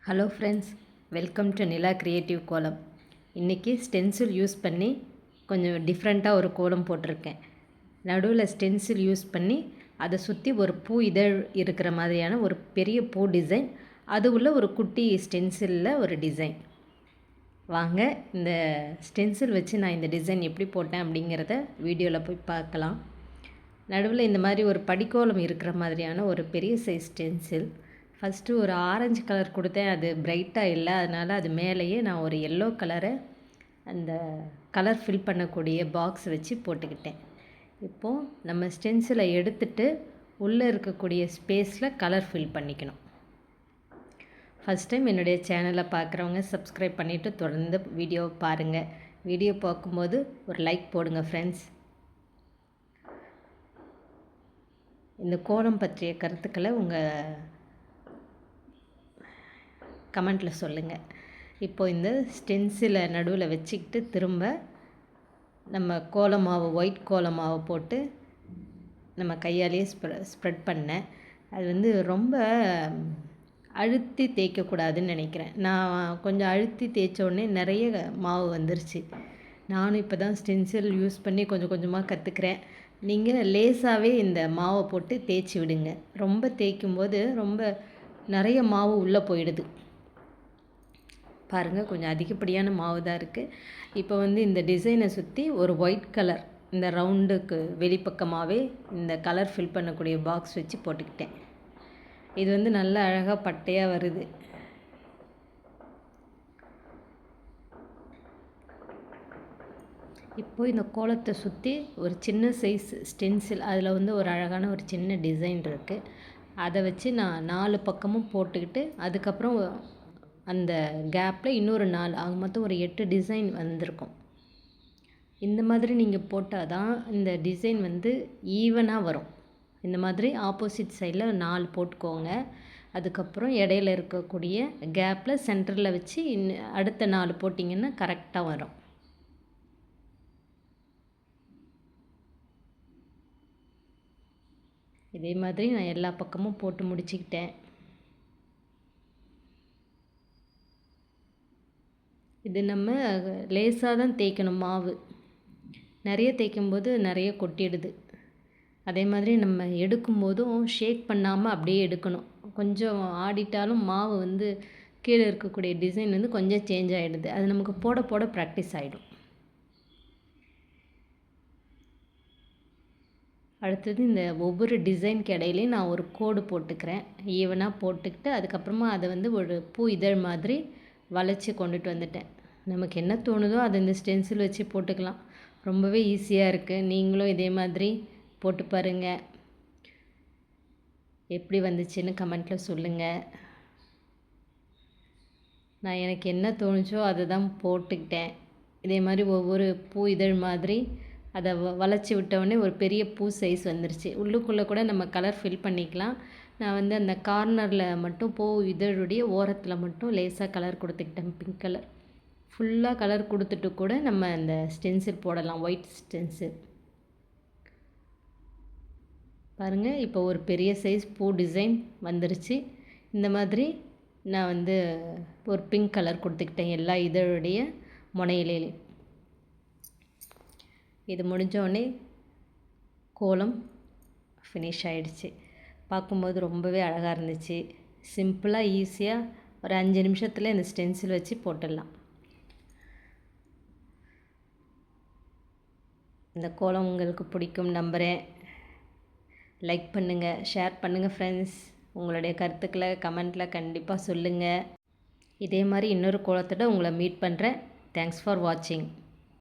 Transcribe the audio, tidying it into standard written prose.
Hello friends, welcome to Nila creative கோலம். இன்றைக்கி stencil use பண்ணி கொஞ்சம் டிஃப்ரெண்ட்டாக ஒரு கோலம் போட்டிருக்கேன். நடுவில் ஸ்டென்சில் யூஸ் பண்ணி அதை சுற்றி ஒரு பூ இதழ் இருக்கிற மாதிரியான ஒரு பெரிய பூ டிசைன், அது உள்ள ஒரு குட்டி ஸ்டென்சிலில் ஒரு டிசைன். வாங்க இந்த ஸ்டென்சில் வச்சு நான் இந்த டிசைன் எப்படி போட்டேன் அப்படிங்கிறத வீடியோவில் போய் பார்க்கலாம். நடுவில் இந்த மாதிரி ஒரு படிக்கோலம் இருக்கிற மாதிரியான ஒரு பெரிய சைஸ் ஸ்டென்சில். ஃபஸ்ட்டு ஒரு ஆரஞ்சு கலர் கொடுத்தேன், அது பிரைட்டாக இல்லை, அதனால் அது மேலேயே நான் ஒரு எல்லோ கலரை அந்த கலர் ஃபில் பண்ணக்கூடிய பாக்ஸ் வச்சு போட்டுக்கிட்டேன். இப்போது நம்ம ஸ்டென்சிலை எடுத்துட்டு உள்ளே இருக்கக்கூடிய ஸ்பேஸில் கலர் ஃபில் பண்ணிக்கணும். ஃபஸ்ட் டைம் என்னுடைய சேனலை பார்க்குறவங்க சப்ஸ்கிரைப் பண்ணிவிட்டு தொடர்ந்து வீடியோ பாருங்கள். வீடியோ பார்க்கும்போது ஒரு லைக் போடுங்க ஃப்ரெண்ட்ஸ். இந்த கோலம் பற்றிய கருத்துக்களை உங்கள் கமெண்ட்டில் சொல்லுங்கள். இப்போது இந்த ஸ்டென்சிலை நடுவில் வச்சுக்கிட்டு திரும்ப நம்ம கோலமாவு ஒயிட் கோலமாவை போட்டு நம்ம கையாலேயே ஸ்ப்ரெட் பண்ணேன். அது ரொம்ப அழுத்தி தேய்க்கக்கூடாதுன்னு நினைக்கிறேன். நான் கொஞ்சம் அழுத்தி தேய்ச்சோடனே நிறைய மாவு வந்துருச்சு. நானும் இப்போ தான் ஸ்டென்சில் யூஸ் பண்ணி கொஞ்சம் கொஞ்சமாக கற்றுக்கிறேன். நீங்கள் லேசாகவே இந்த மாவை போட்டு தேய்ச்சி விடுங்க. ரொம்ப தேய்க்கும்போது ரொம்ப நிறைய மாவு உள்ளே போயிடுது. பாருங்கள், கொஞ்சம் அதிகப்படியான மாவு தான் இருக்குது. இப்போ இந்த டிசைனை சுற்றி ஒரு ஒயிட் கலர் இந்த ரவுண்டுக்கு வெளிப்பக்கமாகவே இந்த கலர் ஃபில் பண்ணக்கூடிய பாக்ஸ் வச்சு போட்டுக்கிட்டேன். இது நல்ல அழகாக பட்டையாக வருது. இப்போது இந்த கோலத்தை சுற்றி ஒரு சின்ன சைஸ் ஸ்டென்சில், அதில் ஒரு அழகான ஒரு சின்ன டிசைன் இருக்குது. அதை வச்சு நான் 4 பக்கமும் போட்டுக்கிட்டு அதுக்கப்புறம் அந்த கேப்பில் இன்னொரு 4 ஆக மொத்தம் ஒரு 8 டிசைன் வந்திருக்கும். இந்த மாதிரி நீங்கள் போட்டால் தான் இந்த டிசைன் ஈவனாக வரும். இந்த மாதிரி ஆப்போசிட் சைடில் 4 போட்டுக்கோங்க. அதுக்கப்புறம் இடையில இருக்கக்கூடிய கேப்பில் சென்டரில் வச்சு அடுத்த 4 போட்டிங்கன்னா கரெக்டாக வரும். இதே மாதிரி நான் எல்லா பக்கமும் போட்டு முடிச்சுக்கிட்டேன். இது நம்ம லேசாக தான் தேய்க்கணும். மாவு நிறைய தேய்க்கும்போது நிறைய கொட்டிடுது. அதே மாதிரி நம்ம எடுக்கும்போதும் ஷேக் பண்ணாமல் அப்படியே எடுக்கணும். கொஞ்சம் ஆடிட்டாலும் மாவு கீழே இருக்கக்கூடிய டிசைன் கொஞ்சம் சேஞ்ச் ஆகிடுது. அது நமக்கு போட போட ப்ராக்டிஸ் ஆகிடும். அடுத்தது இந்த ஒவ்வொரு டிசைனுக்கு இடையிலையும் நான் ஒரு கோடு போட்டுக்கிறேன். ஈவனாக போட்டுக்கிட்டு அதுக்கப்புறமா அதை ஒரு பூ இதழ் மாதிரி வளைச்சி கொண்டுட்டு வந்துட்டேன். நமக்கு என்ன தோணுதோ அதை இந்த ஸ்டென்சில் வச்சு போட்டுக்கலாம். ரொம்பவே ஈஸியாக இருக்குது. நீங்களும் இதே மாதிரி போட்டு பாருங்கள். எப்படி வந்துச்சுன்னு கமெண்ட்டில் சொல்லுங்கள். நான் எனக்கு என்ன தோணுச்சோ அதை தான் போட்டுக்கிட்டேன். இதே மாதிரி ஒவ்வொரு பூ இதழ் மாதிரி அதை வளைச்சி விட்டவுடனே ஒரு பெரிய பூ சைஸ் வந்துருச்சு. உள்ளுக்குள்ளே கூட நம்ம கலர் ஃபில் பண்ணிக்கலாம். நான் அந்த கார்னரில் மட்டும் பூ இதழுடைய ஓரத்தில் மட்டும் லேசாக கலர் கொடுத்துக்கிட்டேன். பிங்க் கலர் ஃபுல்லாக கலர் கொடுத்துட்டு கூட நம்ம அந்த ஸ்டென்சில் போடலாம். ஒயிட் ஸ்டென்சில் பாருங்கள். இப்போ ஒரு பெரிய சைஸ் பூ டிசைன் வந்துருச்சு. இந்த மாதிரி நான் ஒரு பிங்க் கலர் கொடுத்துக்கிட்டேன் எல்லா இதழுடைய முனையிலையும். இது முடிஞ்சோடனே கோலம் ஃபினிஷ் ஆகிடுச்சு. பார்க்கும்போது ரொம்பவே அழகாக இருந்துச்சு. சிம்பிளாக ஈஸியாக ஒரு 5 நிமிஷத்தில் இந்த ஸ்டென்சில் வச்சு போட்டுடலாம். இந்த கோலம் உங்களுக்கு பிடிக்கும் நம்புகிறேன். லைக் பண்ணுங்கள், ஷேர் பண்ணுங்கள் ஃப்ரெண்ட்ஸ். உங்களுடைய கருத்துக்களை கமெண்ட்டில் கண்டிப்பாக சொல்லுங்கள். இதே மாதிரி இன்னொரு கோலத்தோட உங்களை மீட் பண்ணுறேன். தேங்க்ஸ் ஃபார் வாட்சிங்.